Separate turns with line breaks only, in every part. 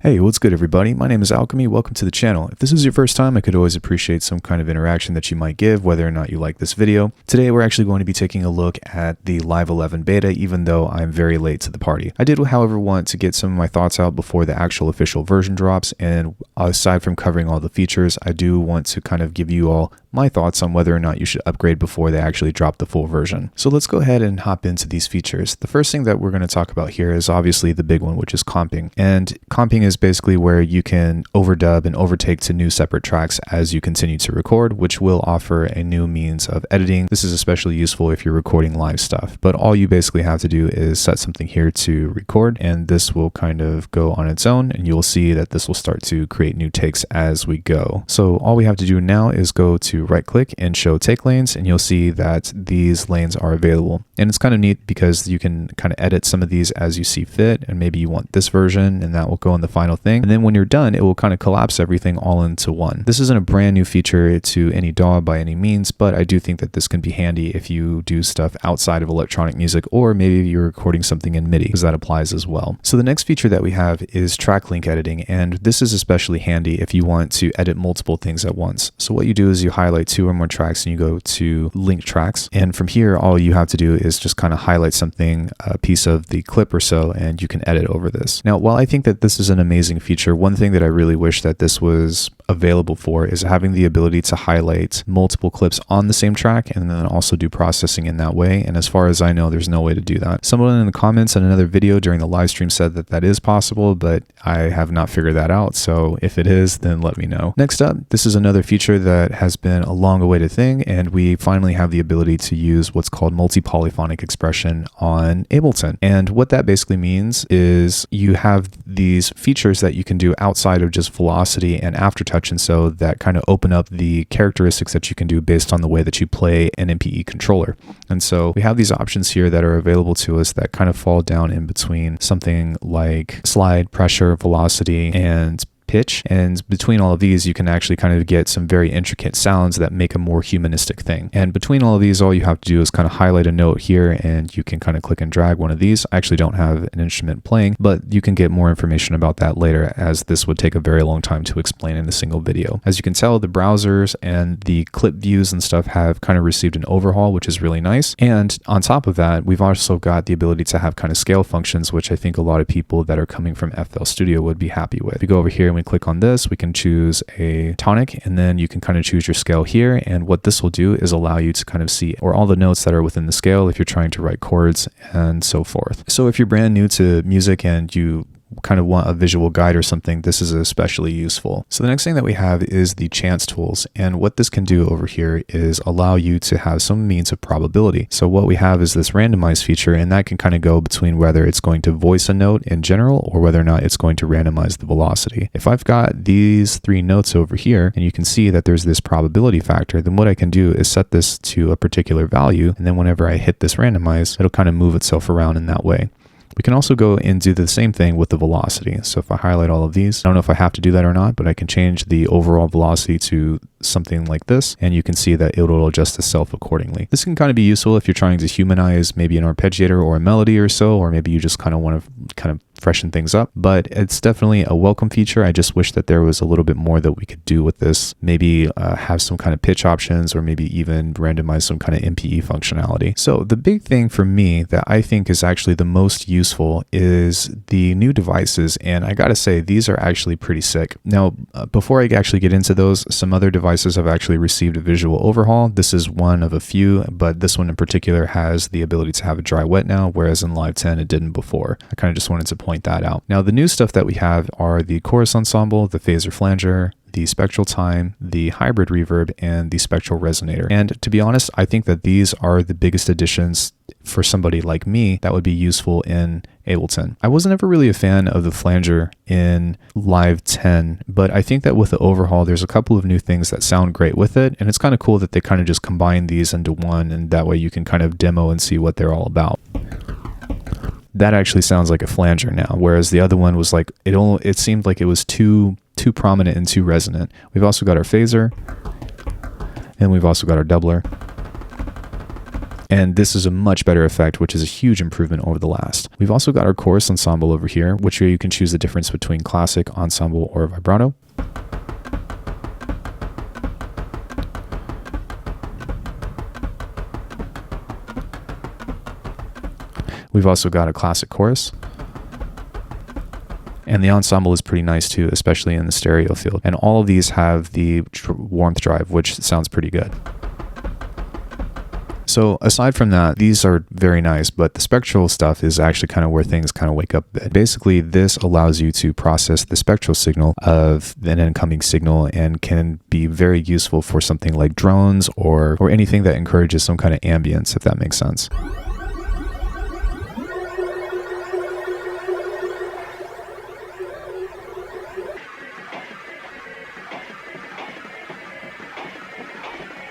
Hey, what's good everybody? My name is Alckemy. Welcome to the channel. If this is your first time, I could always appreciate some kind of interaction that you might give, whether or not you like this video. Today, we're actually going to be taking a look at the Live 11 beta, even though I'm very late to the party. I did, however, want to get some of my thoughts out before the actual official version drops, and aside from covering all the features, I do want to kind of give you all my thoughts on whether or not you should upgrade before they actually drop the full version. So let's go ahead and hop into these features. The first thing that we're going to talk about here is obviously the big one, which is comping. And comping is basically where you can overdub and overtake to new separate tracks as you continue to record, which will offer a new means of editing. This is especially useful if you're recording live stuff, but all you basically have to do is set something here to record, and this will kind of go on its own, and you'll see that this will start to create new takes as we go. So all we have to do now is go to right click and show take lanes, and you'll see that these lanes are available. And it's kind of neat because you can kind of edit some of these as you see fit, and maybe you want this version and that will go in the final thing. And then when you're done, it will kind of collapse everything all into one. This isn't a brand new feature to any DAW by any means, but I do think that this can be handy if you do stuff outside of electronic music, or maybe you're recording something in MIDI, because that applies as well. So the next feature that we have is track link editing, and this is especially handy if you want to edit multiple things at once. So what you do is you highlight two or more tracks and you go to link tracks, and from here all you have to do is just kind of highlight something, a piece of the clip or so, and you can edit over this. Now, while I think that this is an amazing feature, one thing that I really wish that this was available for is having the ability to highlight multiple clips on the same track and then also do processing in that way. And as far as I know, there's no way to do that. Someone in the comments in another video during the live stream said that that is possible, but I have not figured that out. So if it is, then let me know. Next up, this is another feature that has been a long awaited thing, and we finally have the ability to use what's called multi-polyphonic expression on Ableton. And what that basically means is you have these features that you can do outside of just velocity and aftertouch, and so that kind of open up the characteristics that you can do based on the way that you play an MPE controller. And so we have these options here that are available to us that kind of fall down in between something like slide, pressure, velocity, and pitch. And between all of these, you can actually kind of get some very intricate sounds that make a more humanistic thing. And between all of these, all you have to do is kind of highlight a note here, and you can kind of click and drag one of these. I actually don't have an instrument playing, but you can get more information about that later, as this would take a very long time to explain in a single video. As you can tell, the browsers and the clip views and stuff have kind of received an overhaul, which is really nice. And on top of that, we've also got the ability to have kind of scale functions, which I think a lot of people that are coming from FL Studio would be happy with. If you go over here and we click on this, we can choose a tonic, and then you can kind of choose your scale here. And what this will do is allow you to kind of see or all the notes that are within the scale if you're trying to write chords and so forth. So if you're brand new to music and you kind of want a visual guide or something, this is especially useful. So the next thing that we have is the chance tools, and what this can do over here is allow you to have some means of probability. So what we have is this randomize feature, and that can kind of go between whether it's going to voice a note in general or whether or not it's going to randomize the velocity. If I've got these three notes over here and you can see that there's this probability factor, then what I can do is set this to a particular value, and then whenever I hit this randomize, it'll kind of move itself around in that way. We can also go and do the same thing with the velocity. So if I highlight all of these, I don't know if I have to do that or not, but I can change the overall velocity to something like this, and you can see that it will adjust itself accordingly. This can kind of be useful if you're trying to humanize maybe an arpeggiator or a melody or so, or maybe you just kind of want to kind of freshen things up, but it's definitely a welcome feature. I just wish that there was a little bit more that we could do with this. Maybe have some kind of pitch options, or maybe even randomize some kind of MPE functionality. So the big thing for me that I think is actually the most useful is the new devices, and I gotta say, these are actually pretty sick. Now, before I actually get into those, some other devices have actually received a visual overhaul. This is one of a few, but this one in particular has the ability to have a dry wet now, whereas in Live 10 it didn't before. I kind of just wanted to point that out. Now, the new stuff that we have are the chorus ensemble, the phaser flanger, the spectral time, the hybrid reverb, and the spectral resonator. And to be honest, I think that these are the biggest additions for somebody like me that would be useful in Ableton. I wasn't ever really a fan of the flanger in Live 10, but I think that with the overhaul, there's a couple of new things that sound great with it, and it's kind of cool that they kind of just combine these into one, and that way you can kind of demo and see what they're all about. That actually sounds like a flanger now, whereas the other one was like, it seemed like it was too prominent and too resonant. We've also got our phaser, and we've also got our doubler. And this is a much better effect, which is a huge improvement over the last. We've also got our chorus ensemble over here, which you can choose the difference between classic, ensemble, or vibrato. We've also got a classic chorus. And the ensemble is pretty nice too, especially in the stereo field. And all of these have the warmth drive, which sounds pretty good. So aside from that, these are very nice, but the spectral stuff is actually kind of where things kind of wake up a bit. Basically, this allows you to process the spectral signal of an incoming signal and can be very useful for something like drones or anything that encourages some kind of ambience, if that makes sense.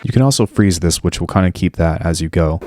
You can also freeze this, which will kind of keep that as you go.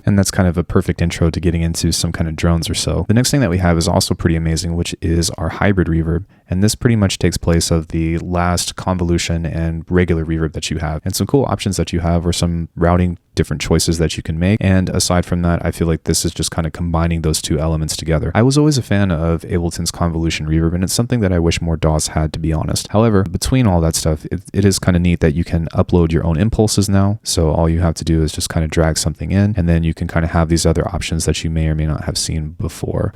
And that's kind of a perfect intro to getting into some kind of drones or so. The next thing that we have is also pretty amazing, which is our hybrid reverb. And this pretty much takes place of the last convolution and regular reverb that you have. And some cool options that you have are some routing different choices that you can make. And aside from that, I feel like this is just kind of combining those two elements together. I was always a fan of Ableton's convolution reverb, and it's something that I wish more DAWs had, to be honest. However, between all that stuff, it is kind of neat that you can upload your own impulses now. So all you have to do is just kind of drag something in, and then you can kind of have these other options that you may or may not have seen before.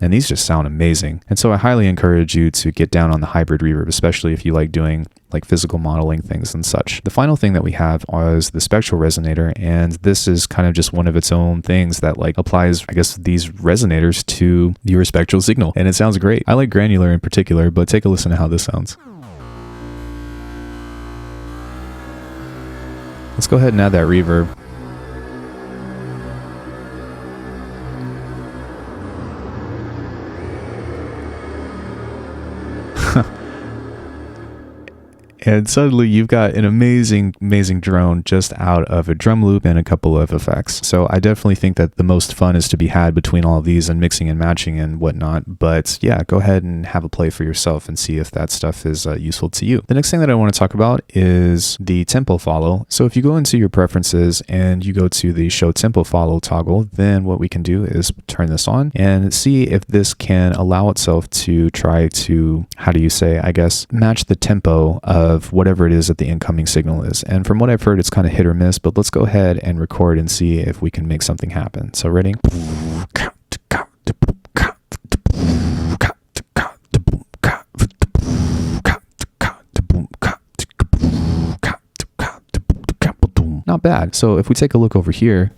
And these just sound amazing. And so I highly encourage you to get down on the hybrid reverb, especially if you like doing like physical modeling things and such. The final thing that we have is the Spectral Resonator, and this is kind of just one of its own things that like applies, I guess, these resonators to your spectral signal. And it sounds great. I like granular in particular, but take a listen to how this sounds. Let's go ahead and add that reverb. And suddenly you've got an amazing, amazing drone just out of a drum loop and a couple of effects. So I definitely think that the most fun is to be had between all of these and mixing and matching and whatnot. But yeah, go ahead and have a play for yourself and see if that stuff is useful to you. The next thing that I want to talk about is the tempo follow. So if you go into your preferences and you go to the show tempo follow toggle, then what we can do is turn this on and see if this can allow itself to try to, how do you say, I guess, match the tempo of whatever it is that the incoming signal is. And from what I've heard, it's kind of hit or miss, but let's go ahead and record and see if we can make something happen. So ready? Not bad. So if we take a look over here,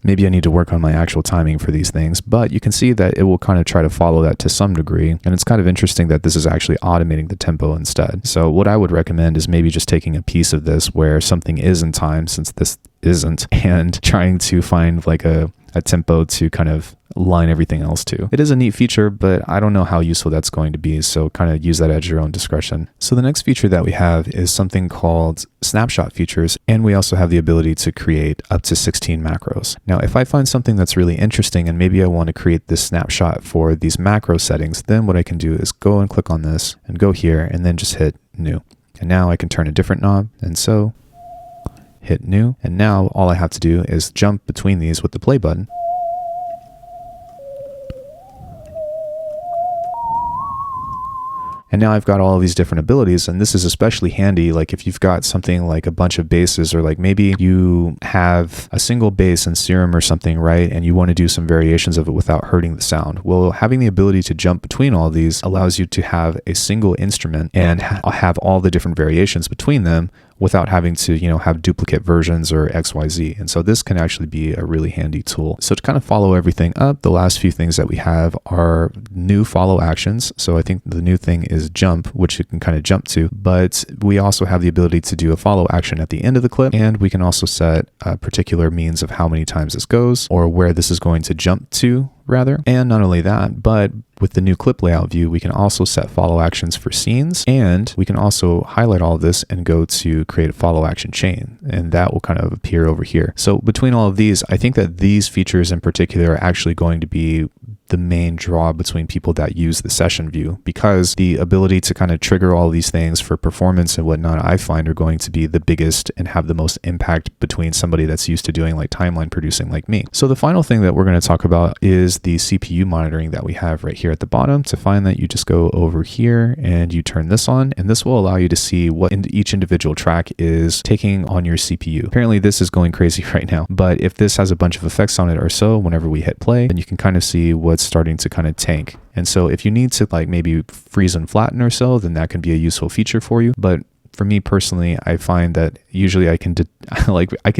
maybe I need to work on my actual timing for these things, but you can see that it will kind of try to follow that to some degree. And it's kind of interesting that this is actually automating the tempo instead. So what I would recommend is maybe just taking a piece of this where something is in time, since this isn't, and trying to find like a tempo to kind of line everything else to. It is a neat feature, but I don't know how useful that's going to be, so kind of use that at your own discretion. So the next feature that we have is something called snapshot features, and we also have the ability to create up to 16 macros. Now, if I find something that's really interesting and maybe I want to create this snapshot for these macro settings, then what I can do is go and click on this and go here and then just hit new. And now I can turn a different knob, and so hit new, and now all I have to do is jump between these with the play button. And now I've got all of these different abilities, and this is especially handy like if you've got something like a bunch of basses, or like maybe you have a single bass in Serum or something, right? And you want to do some variations of it without hurting the sound. Well, having the ability to jump between all these allows you to have a single instrument and have all the different variations between them without having to, you know, have duplicate versions or XYZ. And so this can actually be a really handy tool. So to kind of follow everything up, the last few things that we have are new follow actions. So I think the new thing is jump, which you can kind of jump to, but we also have the ability to do a follow action at the end of the clip. And we can also set a particular means of how many times this goes or where this is going to jump to rather. And not only that, but with the new clip layout view, we can also set follow actions for scenes, and we can also highlight all of this and go to create a follow action chain, and that will kind of appear over here. So between all of these, I think that these features in particular are actually going to be the main draw between people that use the session view, because the ability to kind of trigger all these things for performance and whatnot, I find are going to be the biggest and have the most impact between somebody that's used to doing like timeline producing like me. So the final thing that we're going to talk about is the CPU monitoring that we have right here at the bottom. To find that, you just go over here and you turn this on, and this will allow you to see what each individual track is taking on your CPU. Apparently this is going crazy right now, but if this has a bunch of effects on it or so, whenever we hit play, then you can kind of see what's starting to kind of tank. And so if you need to like maybe freeze and flatten or so, then that can be a useful feature for you. But for me personally, I find that usually I can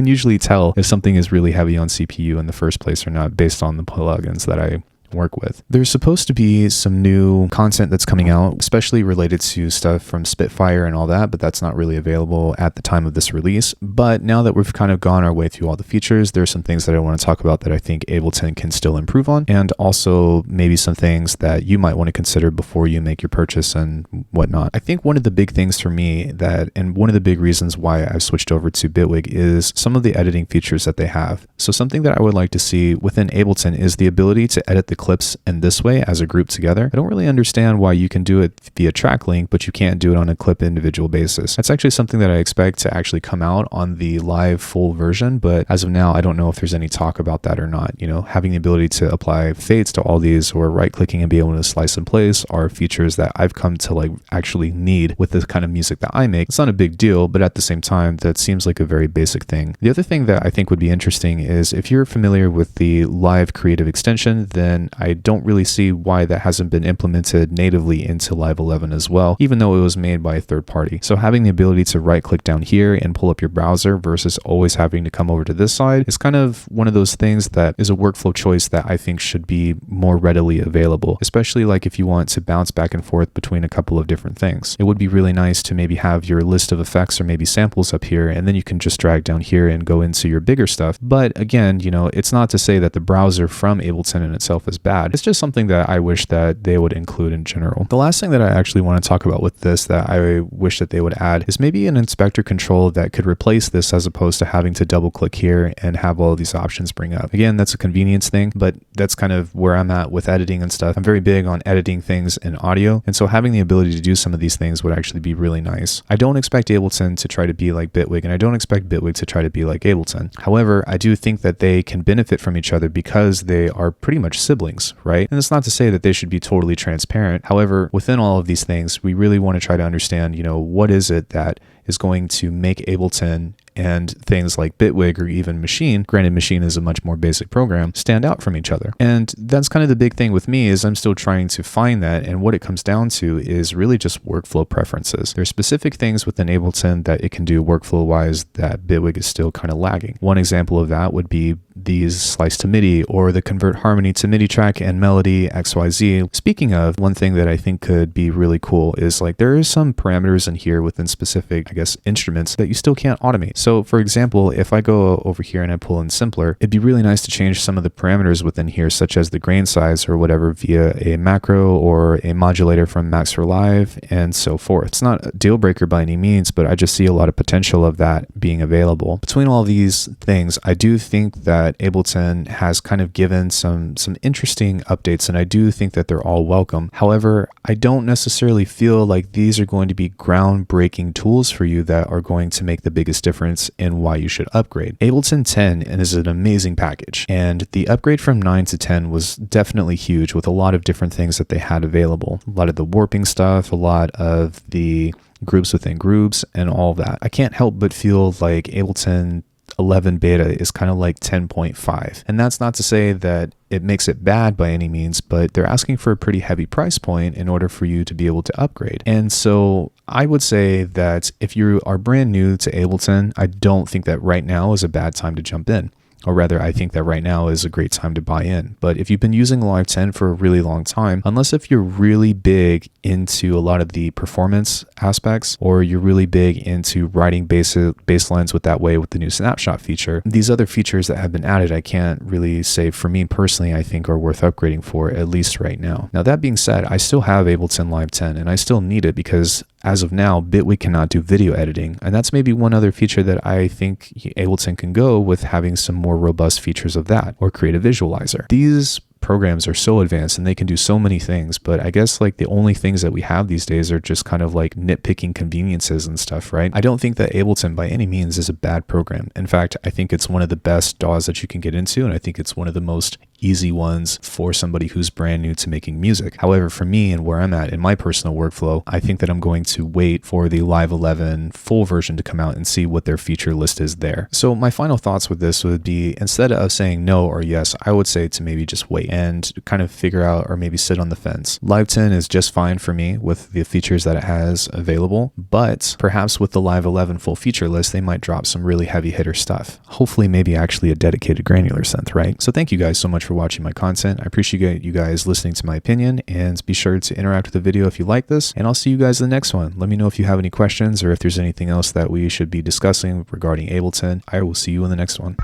usually tell if something is really heavy on CPU in the first place or not based on the plugins that I work with. There's supposed to be some new content that's coming out, especially related to stuff from Spitfire and all that, but that's not really available at the time of this release. But now that we've kind of gone our way through all the features, there's some things that I want to talk about that I think Ableton can still improve on, and also maybe some things that you might want to consider before you make your purchase and whatnot. I think one of the big things for me and one of the big reasons why I've switched over to Bitwig is some of the editing features that they have. So something that I would like to see within Ableton is the ability to edit the clips in this way as a group together. I don't really understand why you can do it via track link, but you can't do it on a clip individual basis. That's actually something that I expect to actually come out on the live full version, but as of now, I don't know if there's any talk about that or not. You know, having the ability to apply fades to all these or right clicking and be able to slice and place are features that I've come to like actually need with the kind of music that I make. It's not a big deal, but at the same time, that seems like a very basic thing. The other thing that I think would be interesting is if you're familiar with the live creative extension, then I don't really see why that hasn't been implemented natively into Live 11 as well, even though it was made by a third party. So having the ability to right click down here and pull up your browser versus always having to come over to this side is kind of one of those things that is a workflow choice that I think should be more readily available, especially like if you want to bounce back and forth between a couple of different things. It would be really nice to maybe have your list of effects or maybe samples up here, and then you can just drag down here and go into your bigger stuff. But again, you know, it's not to say that the browser from Ableton in itself is bad. It's just something that I wish that they would include in general. The last thing that I actually want to talk about with this that I wish that they would add is maybe an inspector control that could replace this as opposed to having to double click here and have all of these options bring up. Again, that's a convenience thing, but that's kind of where I'm at with editing and stuff. I'm very big on editing things in audio, and so having the ability to do some of these things would actually be really nice. I don't expect Ableton to try to be like Bitwig, and I don't expect Bitwig to try to be like Ableton. However, I do think that they can benefit from each other because they are pretty much siblings, right? And it's not to say that they should be totally transparent. However, within all of these things, we really want to try to understand, you know, what is it that is going to make Ableton and things like Bitwig or even Machine, granted Machine is a much more basic program, stand out from each other. And that's kind of the big thing with me is I'm still trying to find that, and what it comes down to is really just workflow preferences. There's specific things within Ableton that it can do workflow-wise that Bitwig is still kind of lagging. One example of that would be these slice to MIDI or the convert harmony to MIDI track and melody XYZ. Speaking of, one thing that I think could be really cool is like there is some parameters in here within specific, I guess, instruments that you still can't automate. So for example, if I go over here and I pull in simpler, it'd be really nice to change some of the parameters within here, such as the grain size or whatever via a macro or a modulator from Max for Live and so forth. It's not a deal breaker by any means, but I just see a lot of potential of that being available. Between all these things, I do think that Ableton has kind of given some interesting updates, and I do think that they're all welcome. However, I don't necessarily feel like these are going to be groundbreaking tools for you that are going to make the biggest difference in why you should upgrade. Ableton 10 is an amazing package, and the upgrade from 9 to 10 was definitely huge with a lot of different things that they had available. A lot of the warping stuff, a lot of the groups within groups, and all of that. I can't help but feel like Ableton 11 beta is kind of like 10.5. And that's not to say that it makes it bad by any means, but they're asking for a pretty heavy price point in order for you to be able to upgrade. And so I would say that if you are brand new to Ableton, I don't think that right now is a bad time to jump in. or rather I think that right now is a great time to buy in. But if you've been using Live 10 for a really long time, unless if you're really big into a lot of the performance aspects, or you're really big into writing bass lines with the new snapshot feature, these other features that have been added, I can't really say for me personally, I think are worth upgrading for, at least right now. Now that being said, I still have Ableton Live 10 and I still need it because as of now, Bitwig cannot do video editing. And that's maybe one other feature that I think Ableton can go with, having some more robust features of that, or create a visualizer. These programs are so advanced and they can do so many things, but I guess like the only things that we have these days are just kind of like nitpicking conveniences and stuff, right? I don't think that Ableton by any means is a bad program. In fact, I think it's one of the best DAWs that you can get into, and I think it's one of the most easy ones for somebody who's brand new to making music. However, for me and where I'm at in my personal workflow, I think that I'm going to wait for the Live 11 full version to come out and see what their feature list is there. So my final thoughts with this would be, instead of saying no or yes, I would say to maybe just wait and kind of figure out, or maybe sit on the fence. Live 10 is just fine for me with the features that it has available, but perhaps with the Live 11 full feature list, they might drop some really heavy hitter stuff. Hopefully maybe actually a dedicated granular synth, right? So thank you guys so much for watching my content. I appreciate you guys listening to my opinion, and be sure to interact with the video if you like this, and I'll see you guys in the next one. Let me know if you have any questions or if there's anything else that we should be discussing regarding Ableton. I will see you in the next one.